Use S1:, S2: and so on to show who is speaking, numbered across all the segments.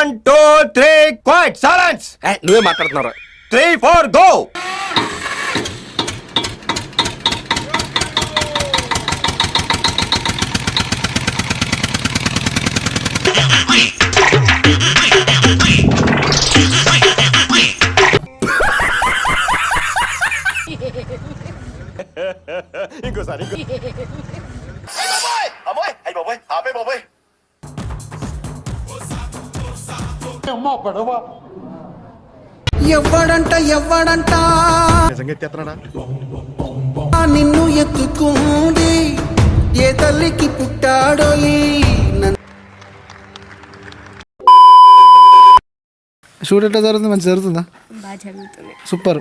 S1: 1 2 3 quiet silence.
S2: నువ్వే మాట్లాడుతున్నారా?
S1: 3 4 go.
S3: ఇంకోసారి అమ్మాయి అయ్యి బాబాయ్ ఆపే బాబాయ్.
S4: ఎవ్వడంట
S3: నిజంగా ఎత్తేస్తున్నాడా?
S4: నిన్ను ఎత్తుకుంది ఏ తల్లికి పుట్టాడో
S5: షూట్ ఎట్లా జరుగుతుంది? మంచి జరుగుతుందా?
S6: బాగా జరుగుతుంది.
S5: సూపర్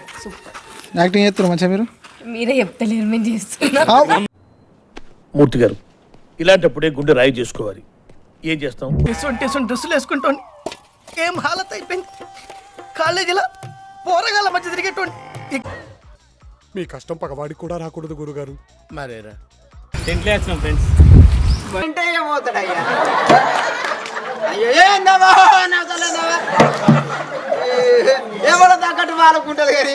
S5: యాక్టింగ్ చేస్తారు మంచిగా. మీరు
S6: మీరే చెప్తలేరు, మేము చేస్తున్నాం.
S7: మూర్తి గారు, ఇలాంటప్పుడే గుండె రాయి చేసుకోవాలి. ఏం చేస్తాం?
S8: డ్రెస్సులు వేసుకుంటాను. ఏం హాలత్ అయిపోయింది. కాలేజీలో పోరగాల మధ్య తిరిగేటువంటి.
S3: మీ కష్టం పగవాడికి కూడా రాకూడదు గురుగారు.
S7: మరేరా
S8: ఫ్రెండ్స్
S4: ఎవరో తగ్గట్టు వాళ్ళకుంటది కానీ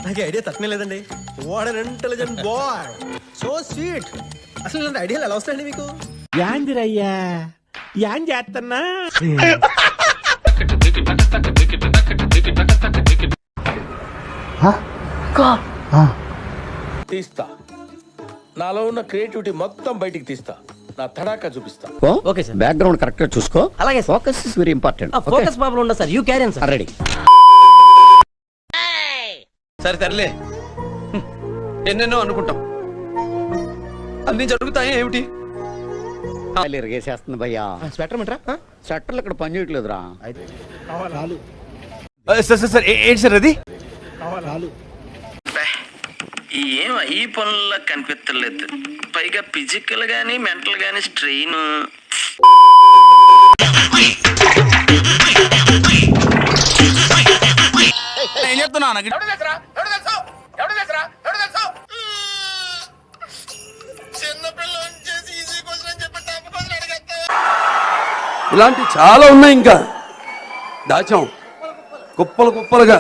S2: నాకు ఐడియా తక్కువ లేదండి. What an intelligent boy, so sweet. అసలు ఇలాంటి ఐడియాలు ఎలా వస్తాయండి మీకు?
S7: యాందిరయ్యా యాన్ చేస్తున్నా. తీస్తా, నాలో ఉన్న క్రియేటివిటీ మొత్తం బయటికి తీస్తా. నా తడాకా చూపిస్తా.
S9: ఓకే సార్, బ్యాక్గ్రౌండ్ కరెక్ట్ గా చూసుకో. అలాగే focus is very important. Focus problem ఉండదు sir, you carry on sir. Ready.
S2: సరే తరలే, ఎన్నెన్నో అనుకుంటాం, అన్ని జరుగుతాయి ఏమిటి?
S9: వేసేస్తుంది భయ్యా.
S2: స్వెటర్ మంటరా?
S9: స్వెటర్లు ఇక్కడ పని చేయట్లేదురా.
S1: సార్ ఏంటి సార్ అది?
S10: ఏం ఈ పనుల్లో కనిపించలేదు. పైగా ఫిజికల్ గానీ మెంటల్ గానీ స్ట్రెయిన్.
S8: ఏం చెప్తున్నా?
S1: ఇలాంటి చాలా ఉన్నాయి, ఇంకా దాచాం కుప్పలు కుప్పలుగా.